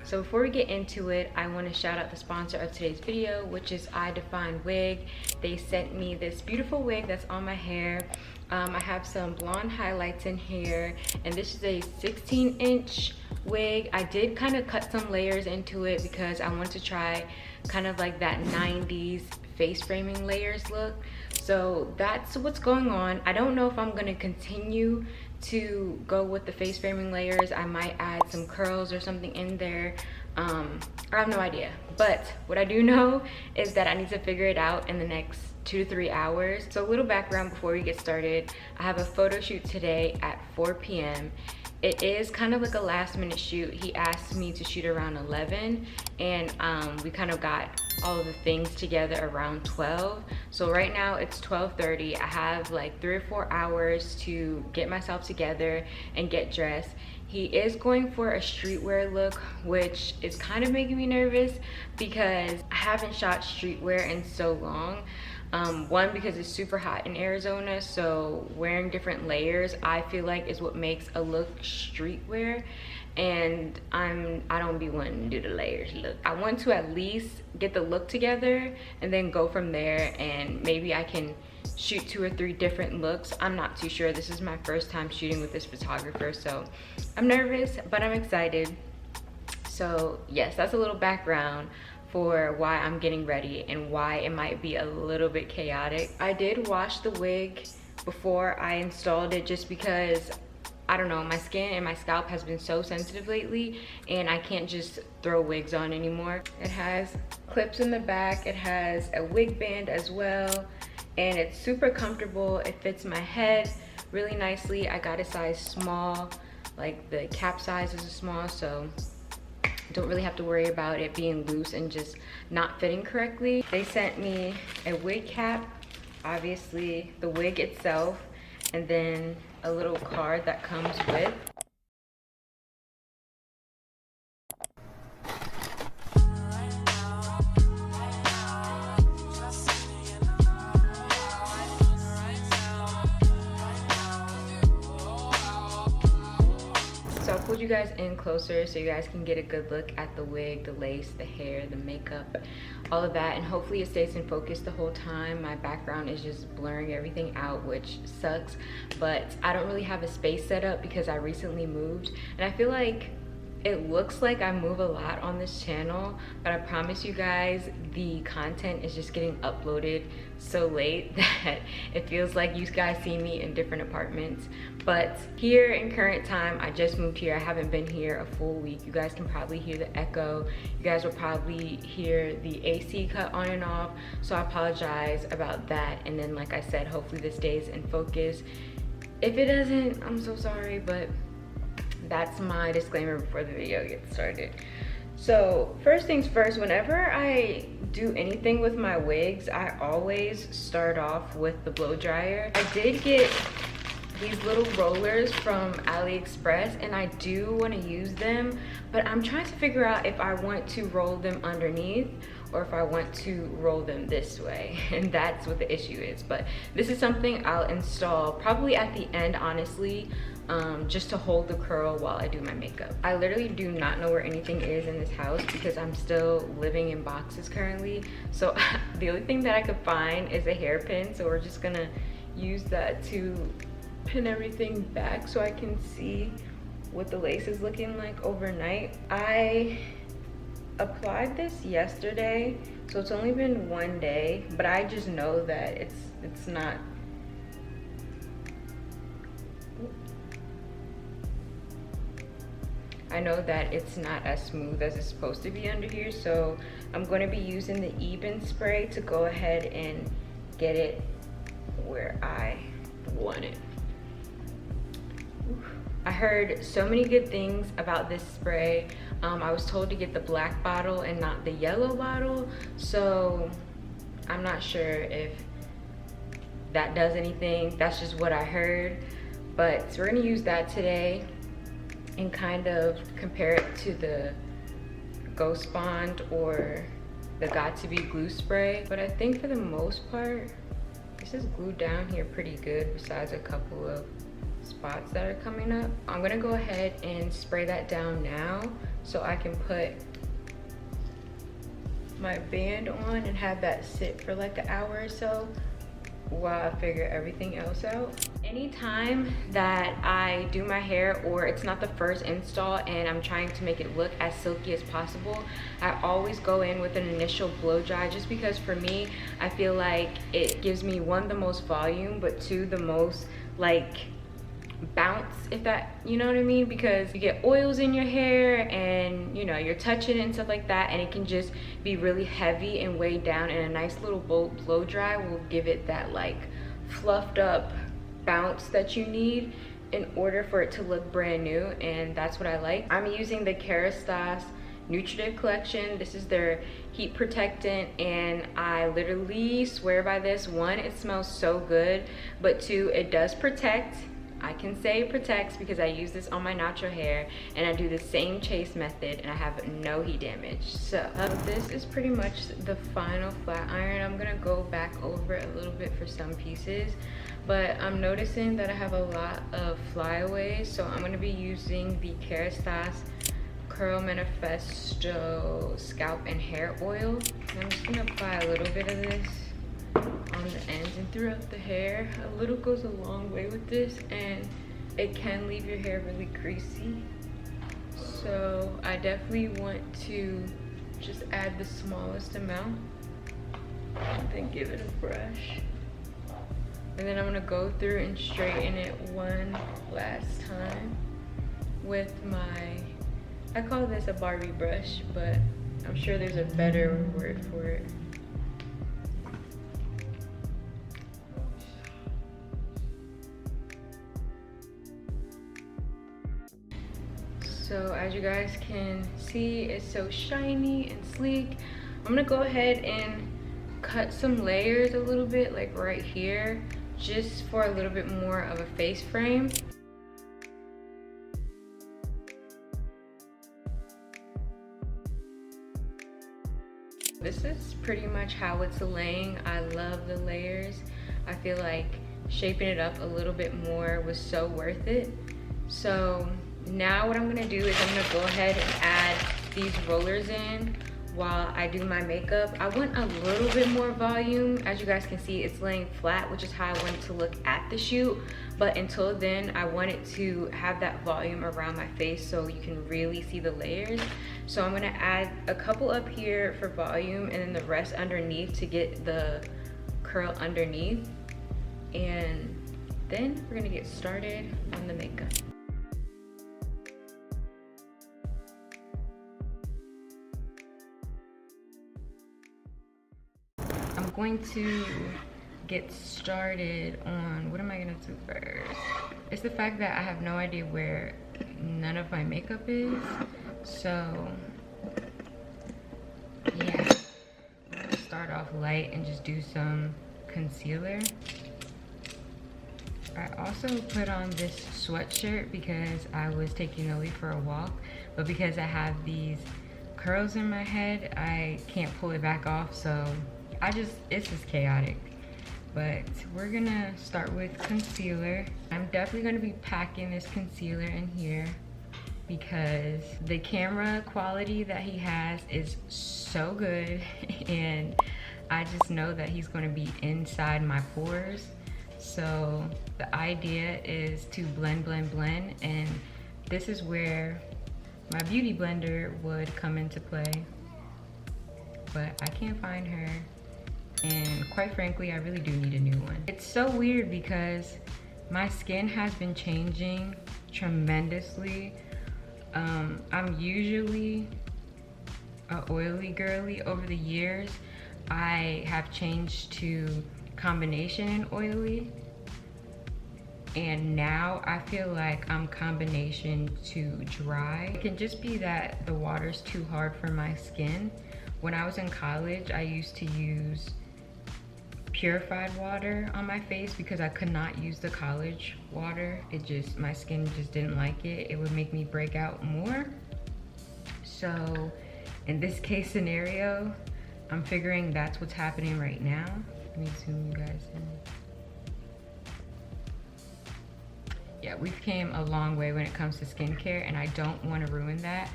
So before we get into it, I want to shout out the sponsor of today's video, which is idefinewigs. They sent me this beautiful wig that's on my hair. I have some blonde highlights in here, and this is a 16-inch wig. I did kind of cut some layers into it because I want to try kind of like that 90s face framing layers look. So that's what's going on. I don't know if I'm going to continue to go with the face framing layers. I might add some curls or something in there. I have no idea, but what I do know is that I need to figure it out in the next 2 to 3 hours. So a little background before we get started. I have a photo shoot today at 4 p.m. It is kind of like a last minute shoot. He asked me to shoot around 11, and we kind of got all of the things together around 12. So right now it's 12:30. I have like 3 or 4 hours to get myself together and get dressed. He is going for a streetwear look, which is kind of making me nervous because I haven't shot streetwear in so long. One, because it's super hot in Arizona, so wearing different layers I feel like is what makes a look streetwear, and I don't be wanting to do the layers look. I want to at least get the look together and then go from there, and maybe I can shoot 2 or 3 different looks. I'm not too sure. This is my first time shooting with this photographer, so I'm nervous, but I'm excited. So yes, that's a little background for why I'm getting ready and why it might be a little bit chaotic. I did wash the wig before I installed it just because, I don't know, my skin and my scalp has been so sensitive lately and I can't just throw wigs on anymore. It has clips in the back, it has a wig band as well, and it's super comfortable. It fits my head really nicely. I got a size small, like the cap size is a small, so don't really have to worry about it being loose and just not fitting correctly. They sent me a wig cap, obviously the wig itself, and then a little card that comes with. So I'll pull you guys in closer so you guys can get a good look at the wig, the lace, the hair, the makeup, all of that, and hopefully it stays in focus the whole time. My background is just blurring everything out, which sucks, but I don't really have a space set up because I recently moved, and I feel like it looks like I move a lot on this channel, but I promise you guys the content is just getting uploaded so late that it feels like you guys see me in different apartments. But here in current time, I just moved here. I haven't been here a full week. You guys can probably hear the echo. You guys will probably hear the AC cut on and off, so I apologize about that. And then, like I said, hopefully this stays in focus. If it doesn't, I'm so sorry, but that's my disclaimer before the video gets started. So first things first, whenever I do anything with my wigs, I always start off with the blow dryer. I did get these little rollers from AliExpress and I do want to use them, but I'm trying to figure out if I want to roll them underneath or if I want to roll them this way, and that's what the issue is. But this is something I'll install probably at the end, honestly, just to hold the curl while I do my makeup. I literally do not know where anything is in this house because I'm still living in boxes currently. So the only thing that I could find is a hairpin, so we're just gonna use that to pin everything back so I can see what the lace is looking like overnight. I applied this yesterday, so it's only been 1 day, but I just know that it's not, I know that it's not as smooth as it's supposed to be under here, so I'm going to be using the Even spray to go ahead and get it where I want it. I heard so many good things about this spray. I was told to get the black bottle and not the yellow bottle, so I'm not sure if that does anything. That's just what I heard. But so we're gonna use that today and kind of compare it to the Ghost Bond or the Got To Be glue spray. But I think for the most part, this is glued down here pretty good, besides a couple of spots that are coming up. I'm gonna go ahead and spray that down now so I can put my band on and have that sit for like an hour or so while I figure everything else out. Anytime that I do my hair, or it's not the first install and I'm trying to make it look as silky as possible, I always go in with an initial blow dry, just because for me, I feel like it gives me, one, the most volume, but two, the most like bounce, if that, you know what I mean, because you get oils in your hair and you know you're touching it and stuff like that, and it can just be really heavy and weighed down, and a nice little blow dry will give it that like fluffed up bounce that you need in order for it to look brand new. And that's what I like. I'm using the TiaraBleue Nutritive Collection. This is their heat protectant, and I literally swear by this. One, it smells so good, but two, it does protect. I can say it protects because I use this on my natural hair, and I do the same chase method and I have no heat damage. So this is pretty much the final flat iron. I'm gonna go back over it a little bit for some pieces, but I'm noticing that I have a lot of flyaways, so I'm gonna be using the TiaraBleue Curl Manifesto Scalp and Hair Oil. I'm just gonna apply a little bit of this on the ends and throughout the hair. A little goes a long way with this, and it can leave your hair really greasy, so I definitely want to just add the smallest amount and then give it a brush, and then I'm gonna go through and straighten it one last time with my, I call this a Barbie brush, but I'm sure there's a better word for it. So as you guys can see, it's so shiny and sleek. I'm gonna go ahead and cut some layers a little bit, like right here, just for a little bit more of a face frame. This is pretty much how it's laying. I love the layers. I feel like shaping it up a little bit more was so worth it. So now what I'm gonna do is I'm gonna go ahead and add these rollers in while I do my makeup. I want a little bit more volume. As you guys can see, it's laying flat, which is how I want it to look at the shoot. But until then, I want it to have that volume around my face so you can really see the layers. So I'm gonna add a couple up here for volume, and then the rest underneath to get the curl underneath. And then we're gonna get started on the makeup. I'm going to get started on, what am I gonna do first? It's the fact that I have no idea where none of my makeup is. So yeah, I'm gonna start off light and just do some concealer. I also put on this sweatshirt because I was taking Lily for a walk, but because I have these curls in my head, I can't pull it back off, so it's just chaotic. But we're gonna start with concealer. I'm definitely gonna be packing this concealer in here because the camera quality that he has is so good, and I just know that he's gonna be inside my pores. So the idea is to blend, blend, blend, and this is where my beauty blender would come into play. But I can't find her, and quite frankly, I really do need a new one. It's so weird because my skin has been changing tremendously. I'm usually a oily girly. Over the years, I have changed to combination and oily, and now I feel like I'm combination to dry. It can just be that the water's too hard for my skin. When I was in college, I used to use purified water on my face because I could not use the college water. My skin just didn't like it. It would make me break out more. So in this case scenario, I'm figuring that's what's happening right now. Let me zoom you guys in. Yeah, we've came a long way when it comes to skincare, and I don't want to ruin that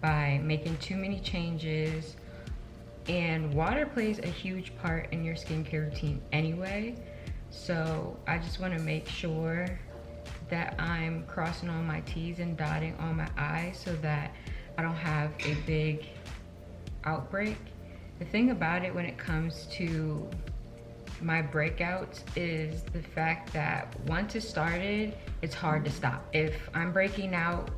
by making too many changes. And water plays a huge part in your skincare routine anyway. So I just want to make sure that I'm crossing all my T's and dotting all my I's so that I don't have a big outbreak. The thing about it when it comes to my breakouts is the fact that once it started, it's hard to stop. If I'm breaking out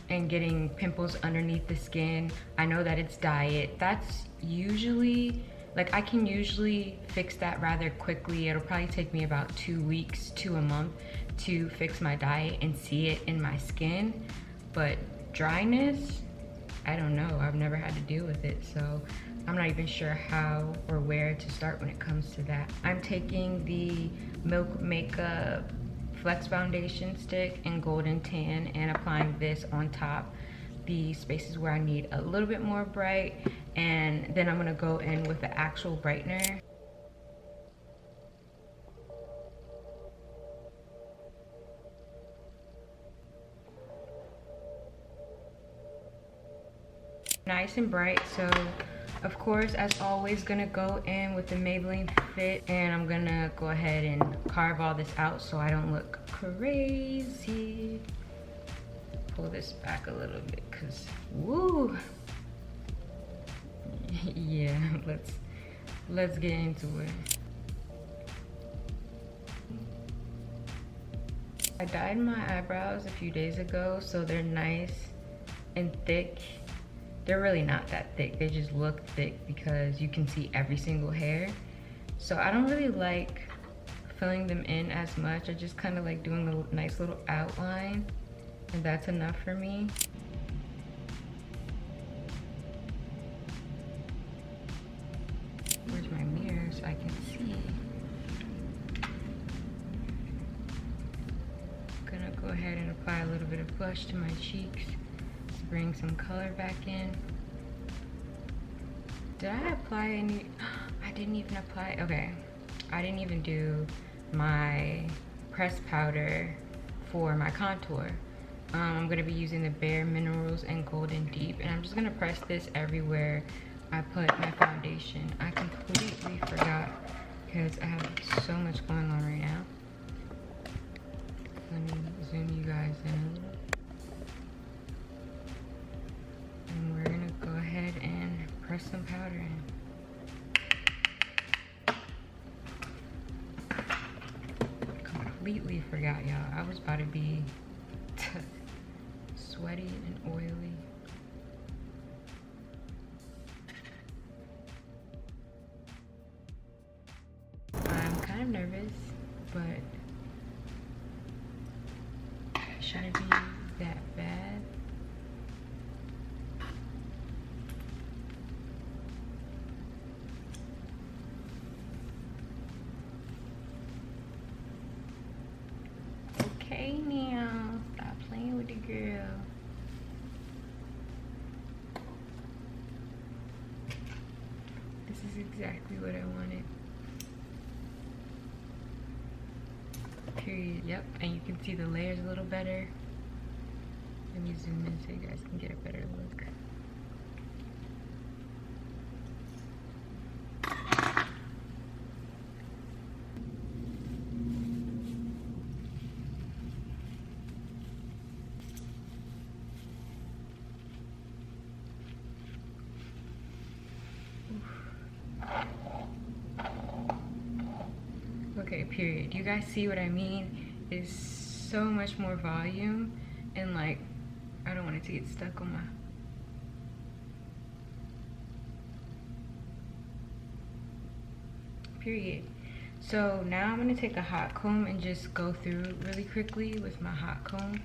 and getting pimples underneath the skin, I know that it's diet. That's usually, like, I can usually fix that rather quickly. It'll probably take me about 2 weeks to a month to fix my diet and see it in my skin. But dryness, I don't know. I've never had to deal with it, so I'm not even sure how or where to start when it comes to that. I'm taking the Milk Makeup Flex Foundation Stick in Golden Tan and applying this on top the spaces where I need a little bit more bright, and then I'm gonna go in with the actual brightener. Nice and bright. So of course, as always, gonna go in with the Maybelline Fit, and I'm gonna go ahead and carve all this out so I don't look crazy. Pull this back a little bit, cause woo. Yeah, let's get into it. I dyed my eyebrows a few days ago, so they're nice and thick. They're really not that thick, they just look thick because you can see every single hair. So I don't really like filling them in as much. I just kind of like doing a nice little outline, and that's enough for me. Where's my mirror so I can see? Gonna go ahead and apply a little bit of blush to my cheeks. Bring some color back in. Did I apply any? I didn't even apply. Okay, I didn't even do my pressed powder for my contour. I'm gonna be using the Bare Minerals and Golden Deep, and I'm just gonna press this everywhere I put my foundation. I completely forgot because I have so much going on right now. Let me zoom you guys in a little. And we're gonna go ahead and press some powder in. Completely forgot, y'all. I was about to be sweaty and oily. I'm kind of nervous, but it shouldn't be that bad. Okay, now stop playing with the girl. This is exactly what I wanted. Period. Yep, and you can see the layers a little better. Let me zoom in so you guys can get a better look. Okay, period. You guys see what I mean? It's so much more volume, and like, I don't want it to get stuck on my... Period. So now I'm gonna take a hot comb and just go through really quickly with my hot comb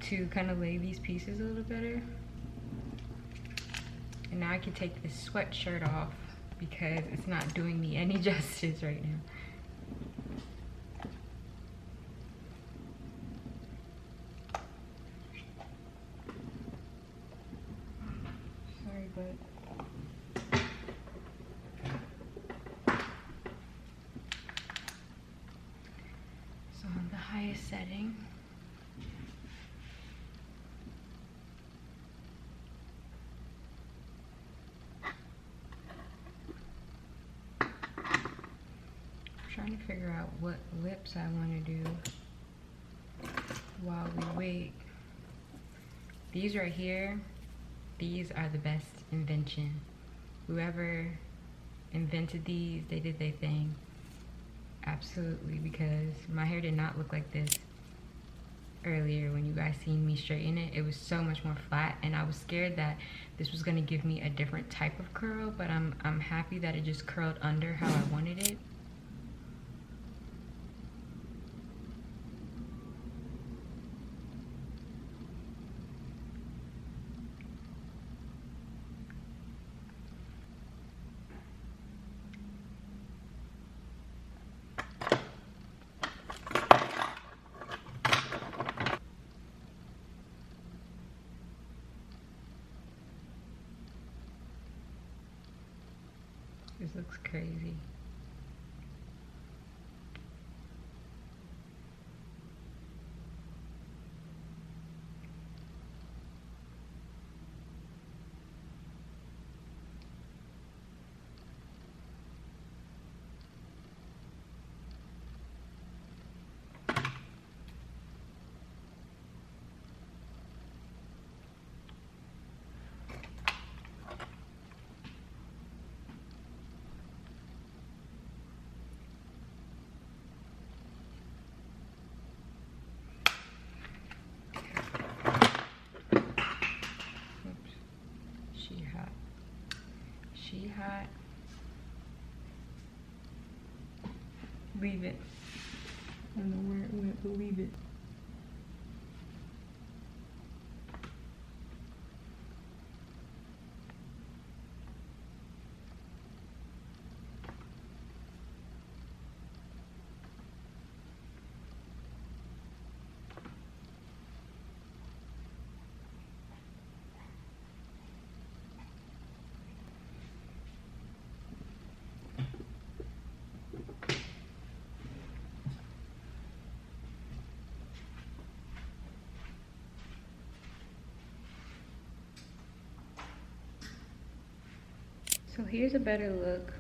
to kind of lay these pieces a little better. And now I can take this sweatshirt off because it's not doing me any justice right now. Sorry, but so on the highest setting. trying to figure out what lips I want to do while we wait. These right here, these are the best invention. Whoever invented these, they did their thing. Absolutely, because my hair did not look like this earlier when you guys seen me straighten it. It was so much more flat, and I was scared that this was gonna give me a different type of curl, but I'm happy that it just curled under how I wanted it. This looks crazy. She hot. Leave it. I don't know where it went, but leave it. So here's a better look.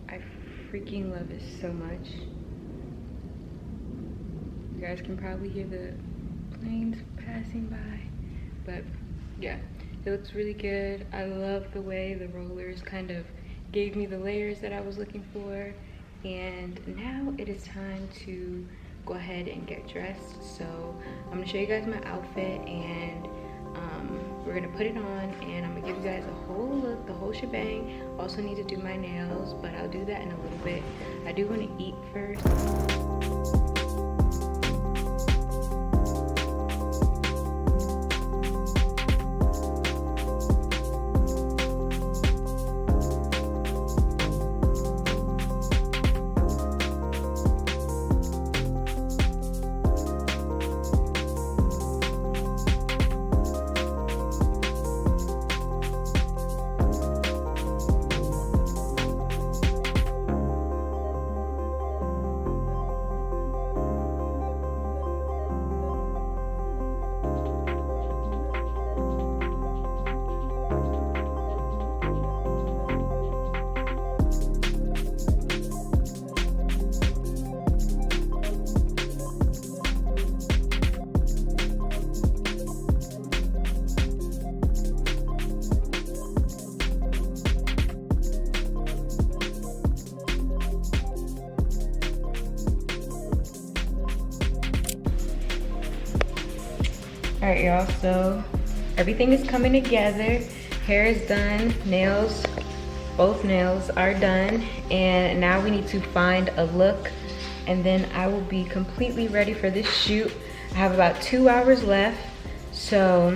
I freaking love it so much. You guys can probably hear the planes passing by, but yeah, it looks really good. I love the way the rollers kind of gave me the layers that I was looking for. And now it is time to go ahead and get dressed. So I'm gonna show you guys my outfit, and we're gonna put it on, and I'm gonna give you guys a whole look, the whole shebang. Also need to do my nails, but I'll do that in a little bit. I do want to eat first. Alright y'all, so everything is coming together. Hair is done, nails, both nails are done, and now we need to find a look, and then I will be completely ready for this shoot. I have about 2 hours left, so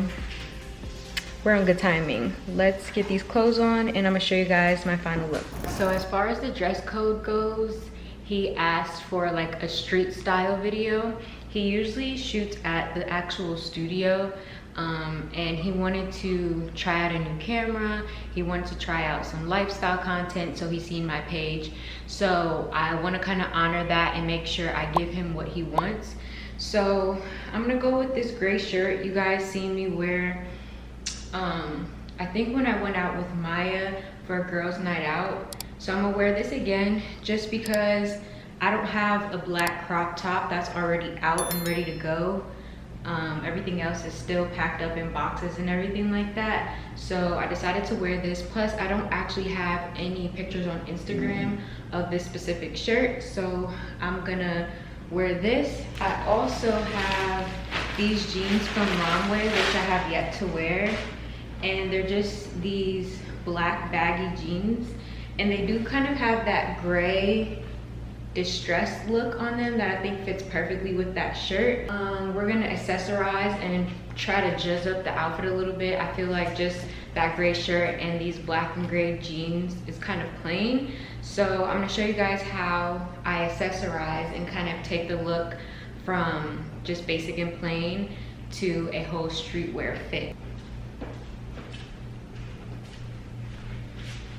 we're on good timing. Let's get these clothes on, and I'm gonna show you guys my final look. So as far as the dress code goes, he asked for like a street style video. He usually shoots at the actual studio, and he wanted to try out a new camera. He wanted to try out some lifestyle content, so he's seen my page. So I want to kind of honor that and make sure I give him what he wants. So I'm gonna go with this gray shirt you guys seen me wear. I think when I went out with Maya for a girls' night out. So I'm gonna wear this again just because I don't have a black crop top that's already out and ready to go. Everything else is still packed up in boxes and everything like that. So I decided to wear this. Plus I don't actually have any pictures on Instagram of this specific shirt. So I'm gonna wear this. I also have these jeans from Wavy, which I have yet to wear. And they're just these black baggy jeans. And they do kind of have that gray distressed look on them that I think fits perfectly with that shirt. We're gonna accessorize and try to jazz up the outfit a little bit. I feel like just that gray shirt and these black and gray jeans is kind of plain. So I'm gonna show you guys how I accessorize and kind of take the look from just basic and plain to a whole streetwear fit.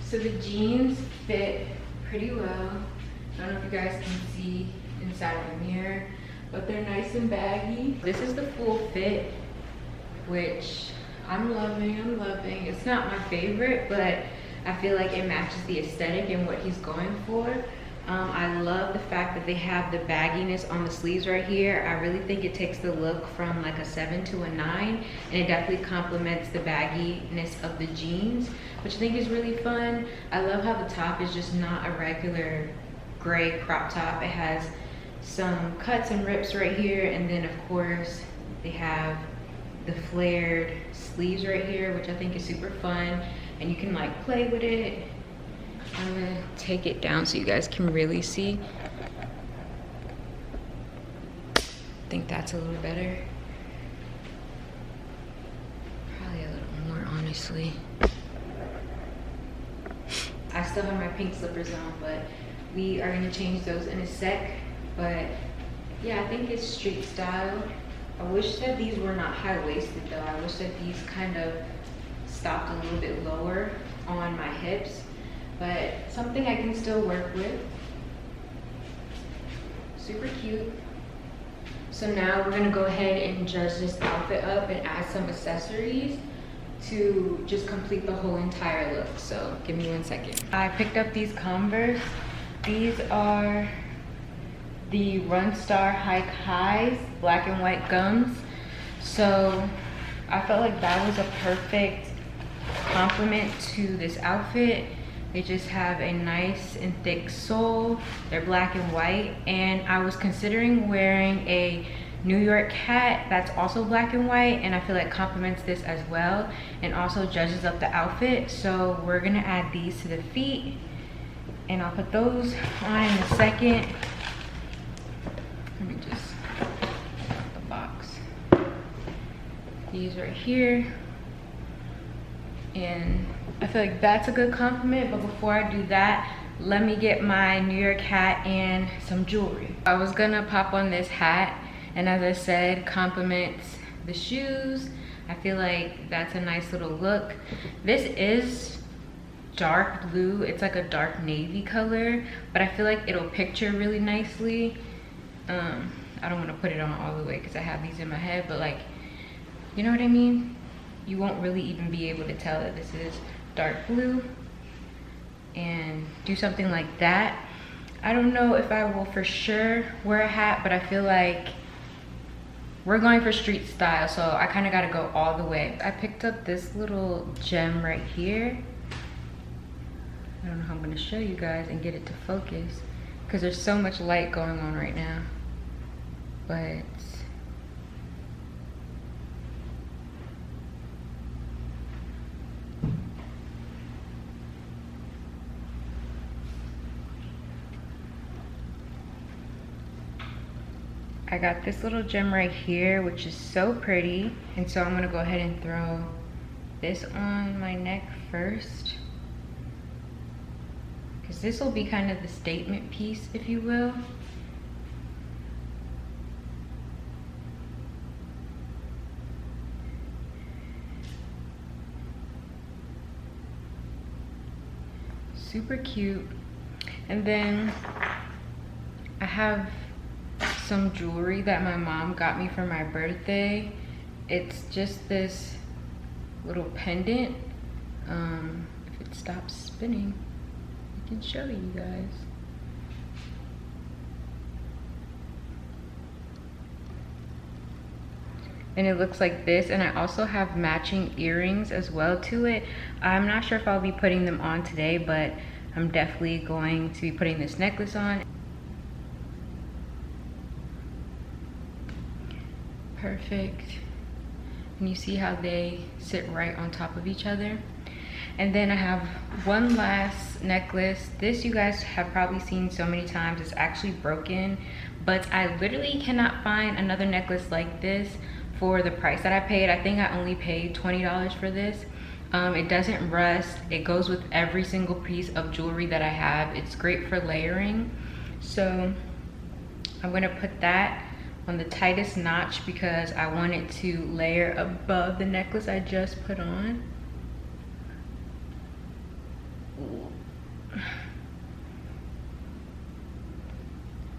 So the jeans fit pretty well. I don't know if you guys can see inside the mirror, but they're nice and baggy. This is the full fit, which I'm loving. It's not my favorite, but I feel like it matches the aesthetic and what he's going for. I love the fact that they have the bagginess on the sleeves right here. I really think it takes the look from like a 7 to a 9, and it definitely complements the bagginess of the jeans, which I think is really fun. I love how the top is just not a regular gray crop top. It has some cuts and rips right here, and then of course they have the flared sleeves right here, which I think is super fun, and you can like play with it. I'm gonna take it down so you guys can really see. I think that's a little better. Probably a little more, honestly. I still have my pink slippers on, but we are gonna change those in a sec. But yeah, I think it's street style. I wish that these were not high-waisted though. I wish that these kind of stopped a little bit lower on my hips, but something I can still work with. Super cute. So now we're gonna go ahead and judge this outfit up and add some accessories to just complete the whole entire look. So give me 1 second. I picked up these Converse. These are the Run Star Hike Highs, black and white gums. So I felt like that was a perfect complement to this outfit. They just have a nice and thick sole. They're black and white. And I was considering wearing a New York hat that's also black and white, and I feel like complements this as well and also judges up the outfit. So we're gonna add these to the feet, and I'll put those on in a second. Let me just put the box. These right here. And I feel like that's a good compliment, but before I do that, let me get my New York hat and some jewelry. I was gonna pop on this hat, and as I said, complements the shoes. I feel like that's a nice little look. This is dark blue. It's like a dark navy color, but I feel like it'll picture really nicely. I don't want to put it on all the way because I have these in my head, but like, you know what I mean? You won't really even be able to tell that this is dark blue, and do something like that. I don't know if I will for sure wear a hat, but I feel like we're going for street style, so I kind of got to go all the way. I picked up this little gem right here. I don't know how I'm going to show you guys and get it to focus because there's so much light going on right now. But I got this little gem right here, which is so pretty. And so I'm gonna go ahead and throw this on my neck first, because this will be kind of the statement piece, if you will. Super cute. And then I have some jewelry that my mom got me for my birthday. It's just this little pendant. If it stops spinning, I can show you guys. And it looks like this, and I also have matching earrings as well to it. I'm not sure if I'll be putting them on today, but I'm definitely going to be putting this necklace on. Perfect. And you see how they sit right on top of each other. And then I have one last necklace. This you guys have probably seen so many times. It's actually broken, but I literally cannot find another necklace like this for the price that I paid. I think I only paid $20 for this. It doesn't rust. It goes with every single piece of jewelry that I have. It's great for layering. So I'm gonna put that on the tightest notch because I want it to layer above the necklace I just put on.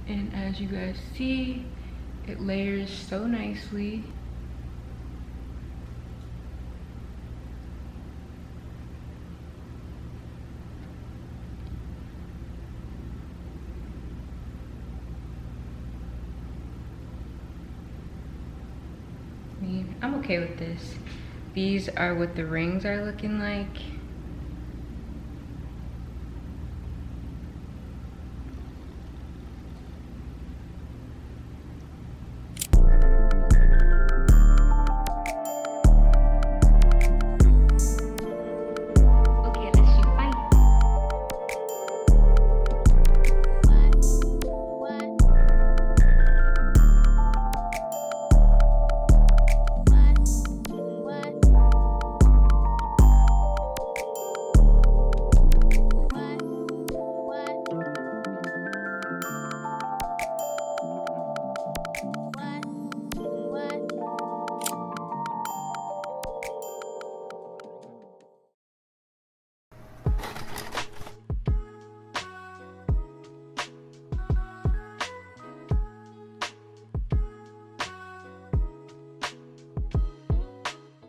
And as you guys see, it layers so nicely. I'm okay with this. These are what the rings are looking like.